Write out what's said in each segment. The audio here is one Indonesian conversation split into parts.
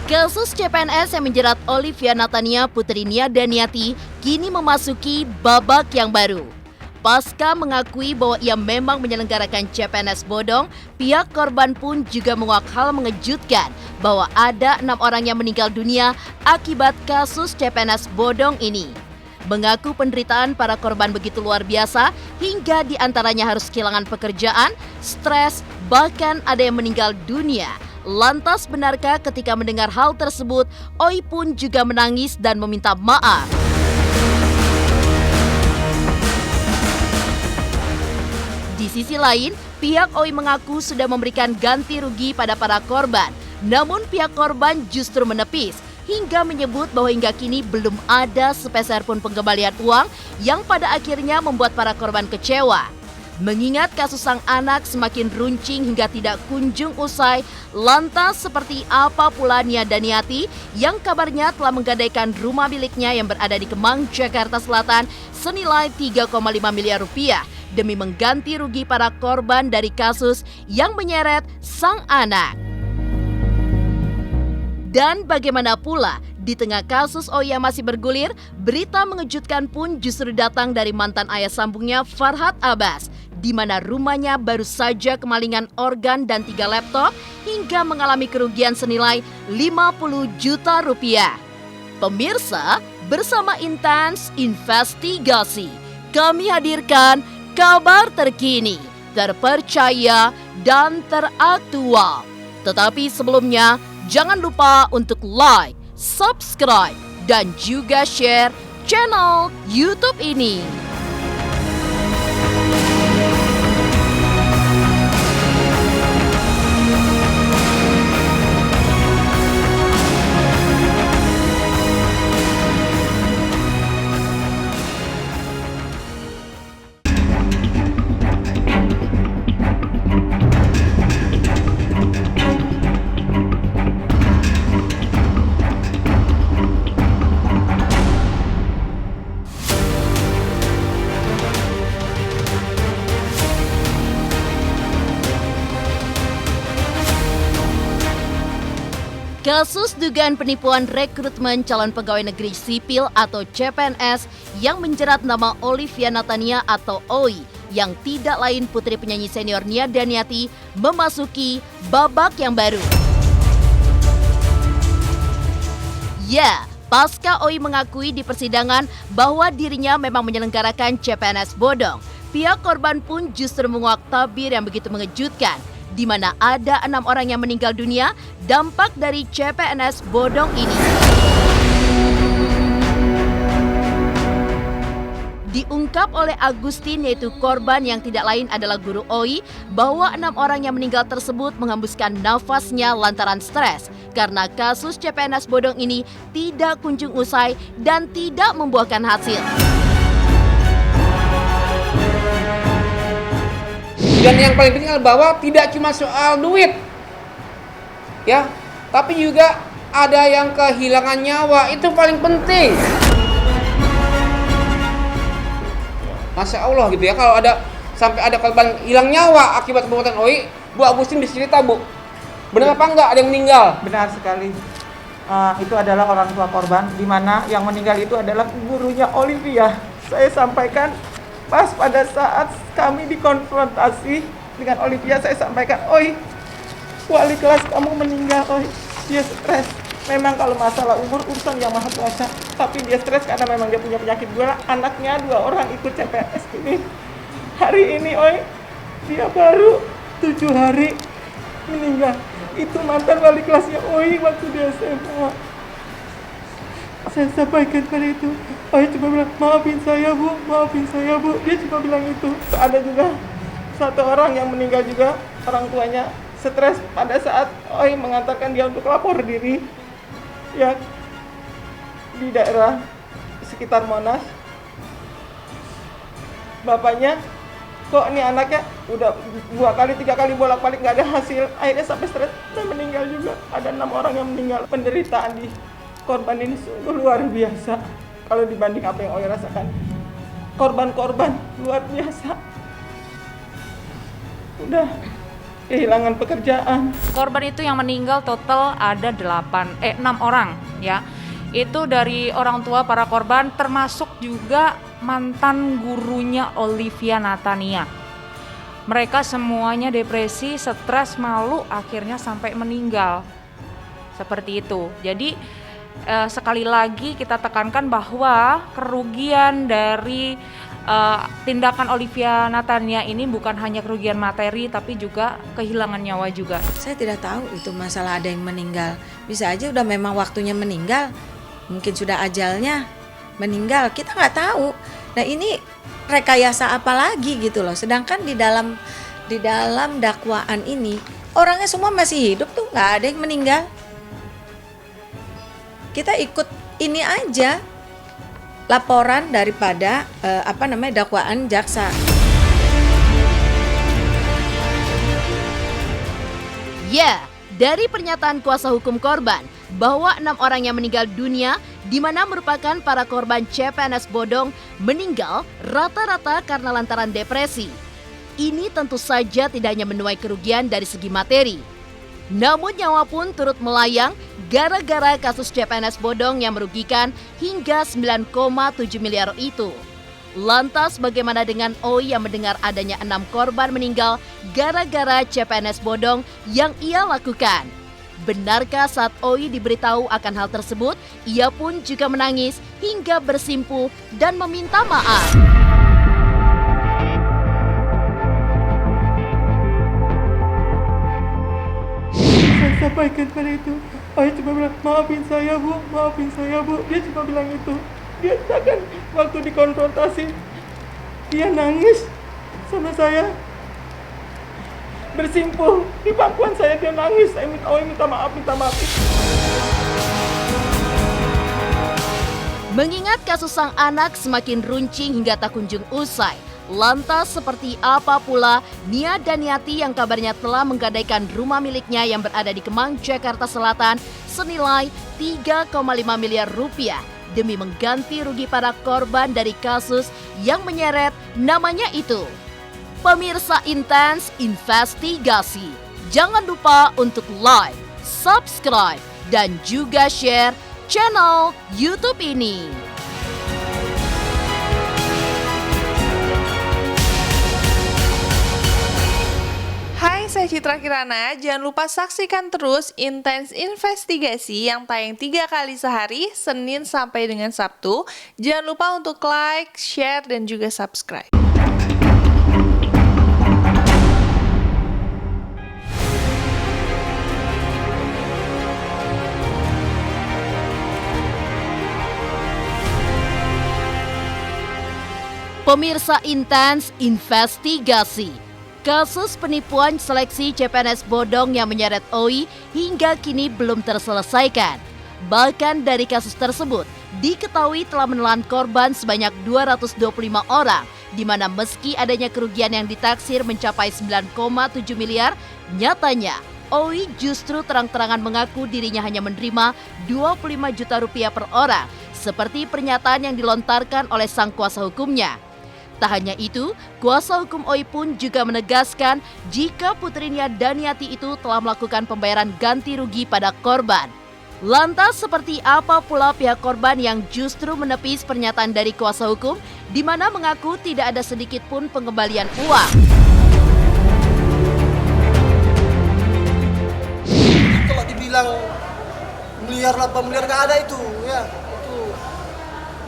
Kasus CPNS yang menjerat Olivia Natania Putri Nia Daniati kini memasuki babak yang baru. Pasca mengakui bahwa ia memang menyelenggarakan CPNS bodong, pihak korban pun juga menguak hal mengejutkan bahwa ada 6 orang yang meninggal dunia akibat kasus CPNS bodong ini. Mengaku penderitaan para korban begitu luar biasa hingga diantaranya harus kehilangan pekerjaan, stres, bahkan ada yang meninggal dunia. Lantas benarkah ketika mendengar hal tersebut, Oi pun juga menangis dan meminta maaf? Di sisi lain, pihak Oi mengaku sudah memberikan ganti rugi pada para korban. Namun pihak korban justru menepis hingga menyebut bahwa hingga kini belum ada sepeser pun pengembalian uang yang pada akhirnya membuat para korban kecewa. Mengingat kasus sang anak semakin runcing hingga tidak kunjung usai, lantas seperti apa pula Nia Daniati yang kabarnya telah menggadaikan rumah miliknya yang berada di Kemang, Jakarta Selatan senilai 3,5 miliar rupiah demi mengganti rugi para korban dari kasus yang menyeret sang anak. Dan bagaimana pula, di tengah kasus Oya masih bergulir, berita mengejutkan pun justru datang dari mantan ayah sambungnya Farhad Abbas, di mana rumahnya baru saja kemalingan organ dan 3 laptop hingga mengalami kerugian senilai 50 juta rupiah. Pemirsa, bersama Intens Investigasi, kami hadirkan kabar terkini, terpercaya, dan teraktual. Tetapi sebelumnya, jangan lupa untuk like, subscribe, dan juga share channel YouTube ini. Kasus dugaan penipuan rekrutmen calon pegawai negeri sipil atau CPNS yang menjerat nama Olivia Natania atau Oi yang tidak lain putri penyanyi senior Nia Daniati memasuki babak yang baru. Ya, pasca Oi mengakui di persidangan bahwa dirinya memang menyelenggarakan CPNS bodong, pihak korban pun justru menguak tabir yang begitu mengejutkan, di mana ada 6 orang yang meninggal dunia dampak dari CPNS bodong ini. Diungkap oleh Agustin, yaitu korban yang tidak lain adalah guru Oi, bahwa 6 orang yang meninggal tersebut menghembuskan nafasnya lantaran stres karena kasus CPNS bodong ini tidak kunjung usai dan tidak membuahkan hasil. Dan yang paling penting adalah bahwa tidak cuma soal duit, ya, tapi juga ada yang kehilangan nyawa, itu paling penting. Masya Allah gitu ya, kalau ada sampai ada korban hilang nyawa akibat perbuatan Oi, Bu Agustin bisa cerita, Bu. Benar apa enggak ada yang meninggal? Benar sekali. Itu adalah orang tua korban, di mana yang meninggal itu adalah gurunya Olivia. Saya sampaikan pas pada saat kami dikonfrontasi dengan Olivia, saya sampaikan, Oi, wali kelas kamu meninggal, Oi. Dia stres. Memang kalau masalah umur urusan yang maha kuasa, tapi dia stres karena memang dia punya penyakit gula. Anaknya 2 orang ikut CPNS ini. Hari ini, Oi, dia baru 7 hari meninggal. Itu mantan wali kelasnya Oi waktu dia SMA. Saya sampaikan pada itu, Oi cuma bilang, maafin saya Bu, maafin saya Bu. Dia cuma bilang itu. Ada juga 1 orang yang meninggal juga, orang tuanya stres pada saat Oi mengantarkan dia untuk lapor diri, ya, di daerah sekitar Monas. Bapaknya, kok ini anaknya udah 2 kali 3 kali bolak-balik nggak ada hasil, akhirnya sampai stres dan meninggal juga. Ada 6 orang yang meninggal. Penderitaan di korban ini sungguh luar biasa kalau dibanding apa yang Oi rasakan. Korban-korban luar biasa. Udah kehilangan pekerjaan. Korban itu yang meninggal total ada 6 orang ya. Itu dari orang tua para korban termasuk juga mantan gurunya Olivia Natania. Mereka semuanya depresi, stres, malu, akhirnya sampai meninggal. Seperti itu. Jadi sekali lagi kita tekankan bahwa kerugian dari tindakan Olivia Natania ini bukan hanya kerugian materi tapi juga kehilangan nyawa juga. Saya tidak tahu itu masalah ada yang meninggal. Bisa aja udah memang waktunya meninggal. Mungkin sudah ajalnya meninggal, kita nggak tahu. Nah ini rekayasa apa lagi gitu loh. Sedangkan di dalam dakwaan ini orangnya semua masih hidup tuh, nggak ada yang meninggal. Kita ikut ini aja laporan daripada dakwaan jaksa. Ya, dari pernyataan kuasa hukum korban bahwa 6 orang yang meninggal dunia di mana merupakan para korban CPNS bodong meninggal rata-rata karena lantaran depresi. Ini tentu saja tidak hanya menuai kerugian dari segi materi. Namun nyawa pun turut melayang gara-gara kasus CPNS bodong yang merugikan hingga 9,7 miliar itu. Lantas bagaimana dengan Oi yang mendengar adanya 6 korban meninggal gara-gara CPNS bodong yang ia lakukan? Benarkah saat Oi diberitahu akan hal tersebut, ia pun juga menangis hingga bersimpuh dan meminta maaf? Saya sampaikan pada itu, Oi cuma bilang, maafin saya bu, dia cuma bilang itu. Dia kan waktu dikonfrontasi, dia nangis sama saya, bersimpuh di pangkuan saya, dia nangis. Saya minta maaf. Mengingat kasus sang anak semakin runcing hingga tak kunjung usai, lantas seperti apa pula Nia Daniati yang kabarnya telah menggadaikan rumah miliknya yang berada di Kemang, Jakarta Selatan senilai 3,5 miliar rupiah demi mengganti rugi para korban dari kasus yang menyeret namanya itu. Pemirsa Intens Investigasi, jangan lupa untuk like, subscribe, dan juga share channel YouTube ini. Hai, saya Citra Kirana. Jangan lupa saksikan terus Intens Investigasi yang tayang 3 kali sehari, Senin sampai dengan Sabtu. Jangan lupa untuk like, share, dan juga subscribe. Pemirsa Intens Investigasi, kasus penipuan seleksi CPNS bodong yang menyeret Oi hingga kini belum terselesaikan. Bahkan dari kasus tersebut diketahui telah menelan korban sebanyak 225 orang, di mana meski adanya kerugian yang ditaksir mencapai 9,7 miliar, nyatanya Oi justru terang-terangan mengaku dirinya hanya menerima 25 juta rupiah per orang, seperti pernyataan yang dilontarkan oleh sang kuasa hukumnya. Tak hanya itu, kuasa hukum Oi pun juga menegaskan jika putrinya Daniati itu telah melakukan pembayaran ganti rugi pada korban. Lantas seperti apa pula pihak korban yang justru menepis pernyataan dari kuasa hukum, di mana mengaku tidak ada sedikit pun pengembalian uang? Kalau dibilang miliar 8 miliar gak ada itu, ya itu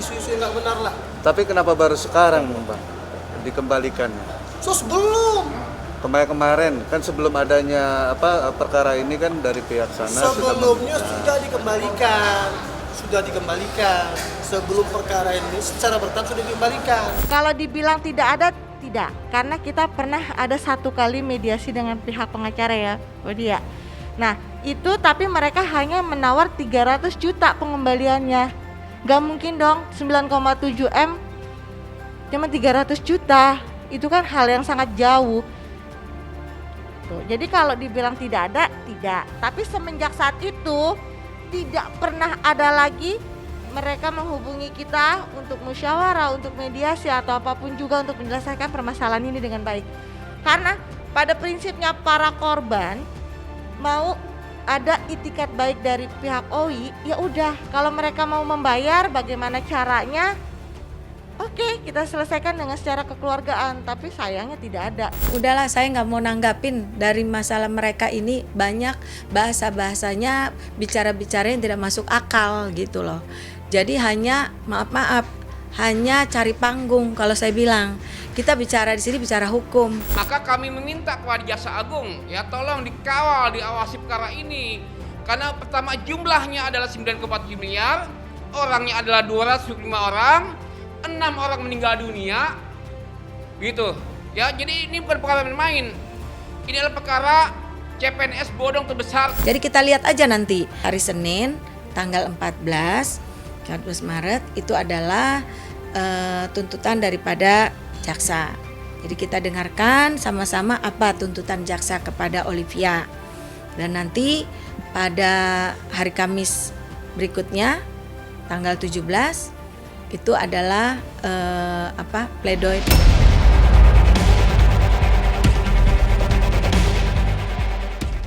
isu-isu yang gak benar lah. Tapi kenapa baru sekarang, Bang, dikembalikannya? So sebelum Kemarin kan sebelum adanya perkara ini kan dari pihak sana sebelumnya sudah dikembalikan. Sebelum perkara ini secara bertahap sudah dikembalikan. Kalau dibilang tidak ada, tidak. Karena kita pernah ada 1 kali mediasi dengan pihak pengacara ya, Wadia. Nah, itu tapi mereka hanya menawar 300 juta pengembaliannya. Gak mungkin dong 9,7 M cuma 300 juta. Itu kan hal yang sangat jauh. Tuh, jadi kalau dibilang tidak ada, tidak. Tapi semenjak saat itu tidak pernah ada lagi mereka menghubungi kita untuk musyawarah, untuk mediasi atau apapun juga untuk menyelesaikan permasalahan ini dengan baik. Karena pada prinsipnya para korban mau ada itikat baik dari pihak OI, ya udah kalau mereka mau membayar bagaimana caranya? Oke, kita selesaikan dengan secara kekeluargaan, tapi sayangnya tidak ada. Udahlah, saya nggak mau nanggapin dari masalah mereka ini, banyak bahasa-bahasanya, bicara-bicara yang tidak masuk akal gitu loh. Jadi hanya maaf, hanya cari panggung. Kalau saya bilang, kita bicara di sini bicara hukum. Maka kami meminta kepada Jaksa Agung, ya tolong dikawal, diawasi perkara ini. Karena pertama jumlahnya adalah 9,7 miliar, orangnya adalah 205 orang, 6 orang meninggal dunia, gitu. Ya, jadi ini bukan perkara main-main. Ini adalah perkara CPNS bodong terbesar. Jadi kita lihat aja nanti hari Senin tanggal 14 Maret itu adalah tuntutan daripada jaksa. Jadi kita dengarkan sama-sama apa tuntutan jaksa kepada Olivia. Dan nanti pada hari Kamis berikutnya tanggal 17 itu adalah pledoi.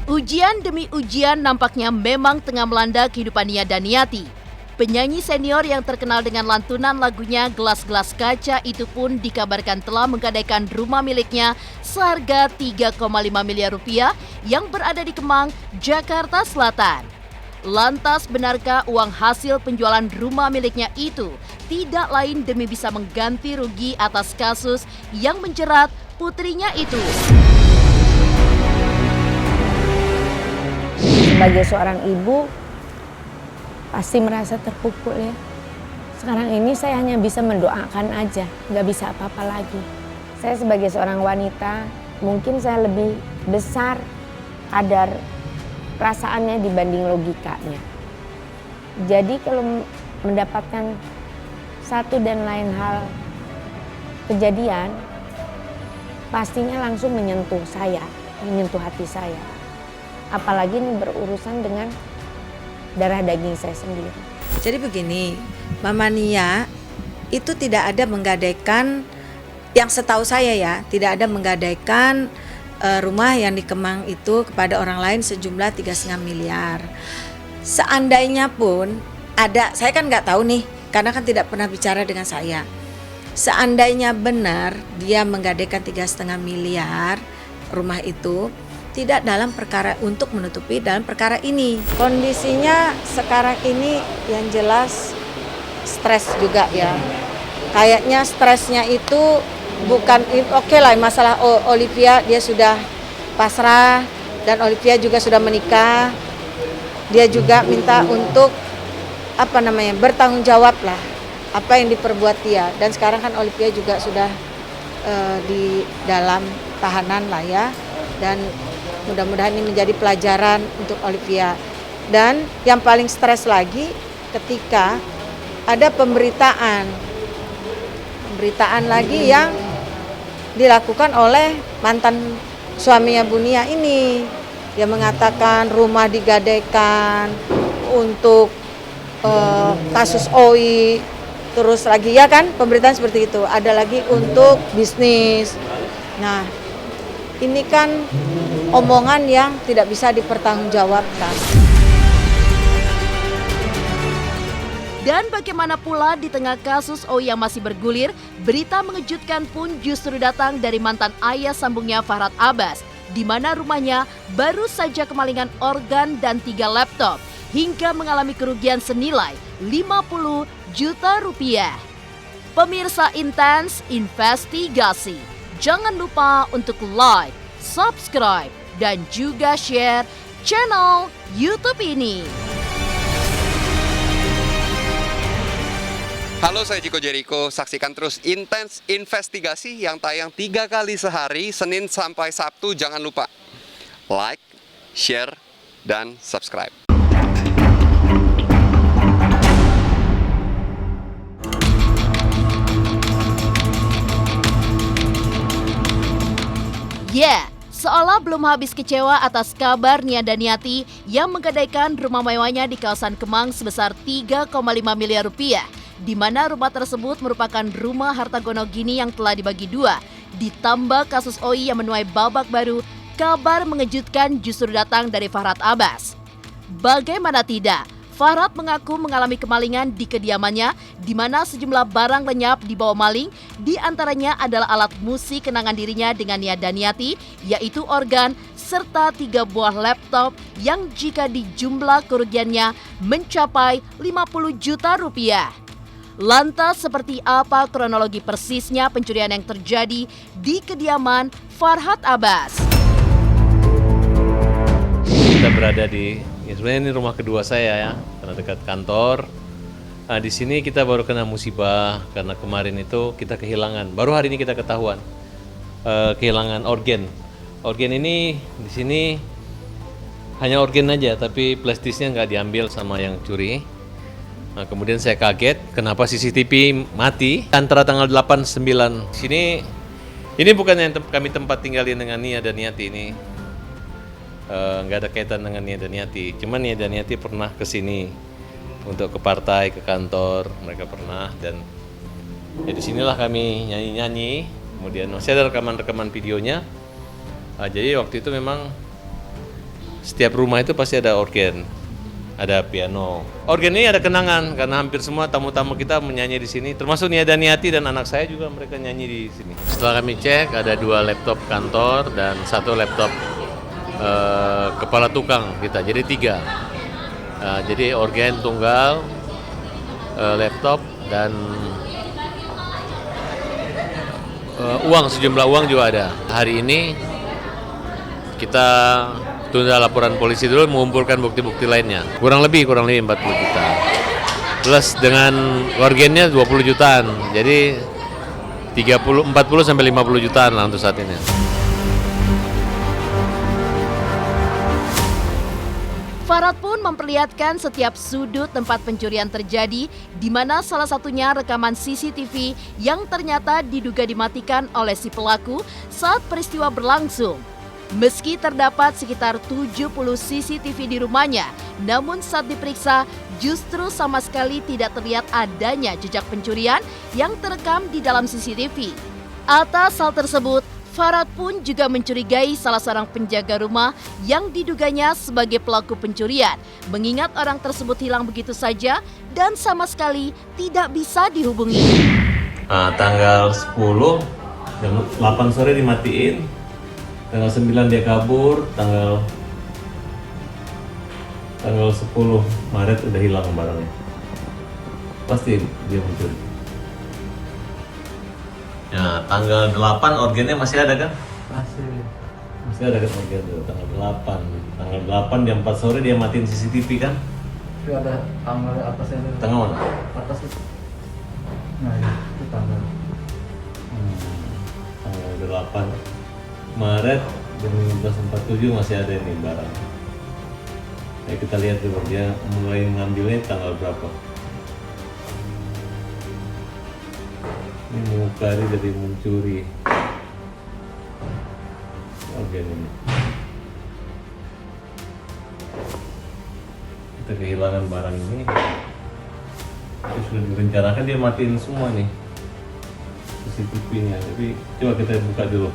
Ujian demi ujian nampaknya memang tengah melanda kehidupan Nia Daniati. Penyanyi senior yang terkenal dengan lantunan lagunya Gelas-Gelas Kaca itu pun dikabarkan telah menggadaikan rumah miliknya seharga 3,5 miliar rupiah yang berada di Kemang, Jakarta Selatan. Lantas benarkah uang hasil penjualan rumah miliknya itu tidak lain demi bisa mengganti rugi atas kasus yang menjerat putrinya itu? Sebagai seorang ibu pasti merasa terpukul ya. Sekarang ini saya hanya bisa mendoakan aja, nggak bisa apa-apa lagi. Saya sebagai seorang wanita mungkin saya lebih besar kadar perasaannya dibanding logikanya. Jadi kalau mendapatkan satu dan lain hal kejadian, pastinya langsung menyentuh saya, menyentuh hati saya. Apalagi ini berurusan dengan darah daging saya sendiri. Jadi begini, Mama Nia itu tidak ada menggadaikan, yang setahu saya ya, tidak ada menggadaikan rumah yang di Kemang itu kepada orang lain sejumlah 3,5 miliar. Seandainya pun ada, saya kan nggak tahu nih, karena kan tidak pernah bicara dengan saya. Seandainya benar dia menggadaikan 3,5 miliar rumah itu, tidak dalam perkara untuk menutupi dalam perkara ini. Kondisinya sekarang ini yang jelas stres juga ya. Kayaknya stresnya itu bukan oke lah masalah Olivia, dia sudah pasrah dan Olivia juga sudah menikah. Dia juga minta untuk bertanggung jawab lah apa yang diperbuat dia. Dan sekarang kan Olivia juga sudah di dalam tahanan lah ya. Dan mudah-mudahan ini menjadi pelajaran untuk Olivia. Dan yang paling stres lagi ketika ada pemberitaan lagi yang dilakukan oleh mantan suaminya Bu Nia ini. Dia mengatakan rumah digadaikan untuk kasus OI, terus lagi ya kan pemberitaan seperti itu. Ada lagi untuk bisnis. Nah, ini kan omongan yang tidak bisa dipertanggungjawabkan. Dan bagaimana pula di tengah kasus OI yang masih bergulir, berita mengejutkan pun justru datang dari mantan ayah sambungnya Farhad Abbas, di mana rumahnya baru saja kemalingan organ dan 3 laptop, hingga mengalami kerugian senilai 50 juta rupiah. Pemirsa Intens Investigasi, jangan lupa untuk like, subscribe, dan juga share channel YouTube ini. Halo, saya Chico Jericho. Saksikan terus Intens Investigasi yang tayang 3 kali sehari, Senin sampai Sabtu. Jangan lupa like, share, dan subscribe. Seolah belum habis kecewa atas kabar Nia Daniati yang menggadaikan rumah mewahnya di kawasan Kemang sebesar 3,5 miliar rupiah, di mana rumah tersebut merupakan rumah harta gono gini yang telah dibagi 2, Ditambah kasus OI yang menuai babak baru, kabar mengejutkan justru datang dari Farhad Abbas. Bagaimana tidak, Farhad mengaku mengalami kemalingan di kediamannya, di mana sejumlah barang lenyap dibawa maling, di antaranya adalah alat musik kenangan dirinya dengan Nia Daniati, yaitu organ, serta 3 buah laptop yang jika dijumlah kerugiannya mencapai 50 juta rupiah. Lantas seperti apa kronologi persisnya pencurian yang terjadi di kediaman Farhad Abbas? Kita berada sebenarnya ini rumah kedua saya ya, karena dekat kantor. Nah, di sini kita baru kena musibah karena kemarin itu kita kehilangan. Baru hari ini kita ketahuan kehilangan organ. Organ ini di sini hanya organ aja, tapi plastisnya nggak diambil sama yang curi. Nah, kemudian saya kaget kenapa CCTV mati antara tanggal 8 9. Ini bukan yang kami tempat tinggalin dengan Nia dan Niati ini. Nggak ada kaitan dengan Nia dan Niati. Cuman Nia dan Niati pernah ke sini untuk ke partai, ke kantor, mereka pernah, dan ya disinilah kami nyanyi-nyanyi. Kemudian masih ada rekaman-rekaman videonya. Jadi waktu itu memang setiap rumah itu pasti ada organ, ada piano. Organ ini ada kenangan karena hampir semua tamu-tamu kita menyanyi di sini, termasuk Nia dan Niati dan anak saya juga, mereka nyanyi di sini. Setelah kami cek ada 2 laptop kantor dan 1 laptop kepala tukang kita, jadi 3. Jadi organ tunggal, laptop, dan uang, sejumlah uang juga ada. Hari ini kita tunda laporan polisi dulu, mengumpulkan bukti-bukti lainnya. Kurang lebih 40 juta. Plus dengan organnya 20 jutaan. Jadi 40 sampai 50 jutaan lah untuk saat ini. Farhad pun memperlihatkan setiap sudut tempat pencurian terjadi, di mana salah satunya rekaman CCTV yang ternyata diduga dimatikan oleh si pelaku saat peristiwa berlangsung. Meski terdapat sekitar 70 CCTV di rumahnya, namun saat diperiksa justru sama sekali tidak terlihat adanya jejak pencurian yang terekam di dalam CCTV. Atas hal tersebut, Farhad pun juga mencurigai salah seorang penjaga rumah yang diduganya sebagai pelaku pencurian, mengingat orang tersebut hilang begitu saja dan sama sekali tidak bisa dihubungi. Tanggal 10, jam 8 sore dimatiin, tanggal 9 dia kabur, tanggal 10 Maret udah hilang barangnya. Pasti dia mencuri. Ya, tanggal 8 organnya masih ada kan? Masih ada kan organ itu, tanggal 8. Tanggal 8 jam 4 sore dia matiin CCTV kan? Itu ada tanggal atasnya. Tanggal mana? Atas itu. Nah, itu tanggal. Tanggal 8 Maret jam 15.47 masih ada ini barang. Ya, kita lihat dulu dia mulai ngambilnya tanggal berapa. Ini mengukari dari mencuri. Organ ini. Kita kehilangan barang ini. Itu sudah direncanakan, dia matiin semua nih CCTV-nya. Tapi coba kita buka dulu.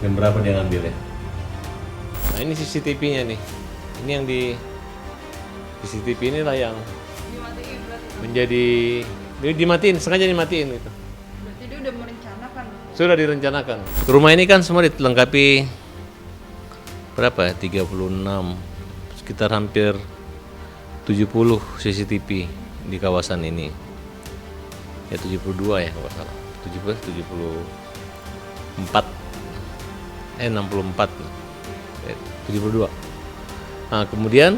Jam berapa dia ngambil ya? Nah, ini CCTV-nya nih. Ini yang di CCTV inilah yang menjadi dimatiin, sengaja dimatiin itu. Berarti dia udah merencanakan? Sudah direncanakan. Rumah ini kan semua dilengkapi berapa ya? 36, sekitar hampir 70 CCTV di kawasan ini. Ya 72 ya kalau salah. 74. 64. 72. Nah, kemudian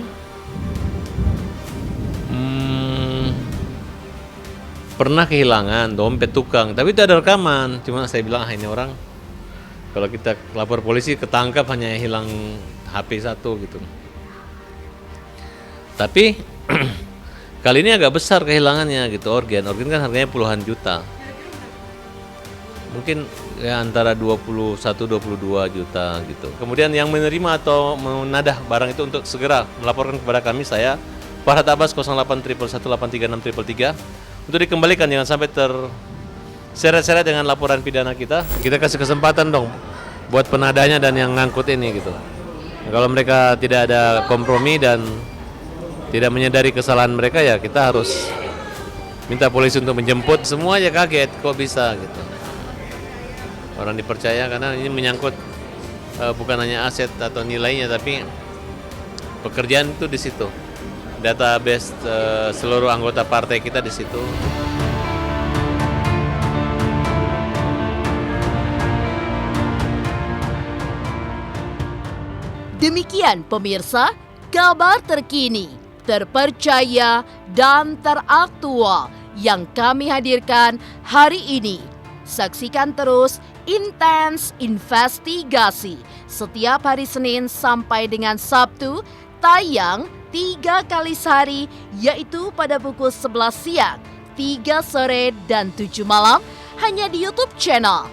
pernah kehilangan dompet tukang, tapi itu ada rekaman. Cuma saya bilang ini orang kalau kita lapor polisi ketangkap hanya hilang HP 1 gitu. Tapi kali ini agak besar kehilangannya gitu. Organ kan harganya puluhan juta. Mungkin ya antara 21-22 juta gitu. Kemudian yang menerima atau menadah barang itu untuk segera melaporkan kepada kami, saya Farhad Abbas 08 111 836 333 untuk dikembalikan, jangan sampai seret-seret dengan laporan pidana kita kasih kesempatan dong buat penadanya dan yang ngangkut ini gitu. Kalau mereka tidak ada kompromi dan tidak menyadari kesalahan mereka, ya kita harus minta polisi untuk menjemput. Semua aja kaget kok bisa gitu. Orang dipercaya karena ini menyangkut bukan hanya aset atau nilainya, tapi pekerjaan itu di situ. Database seluruh anggota partai kita di situ. Demikian pemirsa, kabar terkini, terpercaya, dan teraktual yang kami hadirkan hari ini. Saksikan terus Intens Investigasi setiap hari Senin sampai dengan Sabtu, tayang 3 kali sehari, yaitu pada pukul 11 siang, 3 sore, dan 7 malam, hanya di YouTube channel.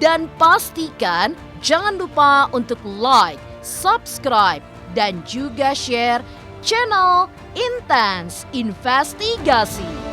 Dan pastikan jangan lupa untuk like, subscribe, dan juga share channel Intens Investigasi.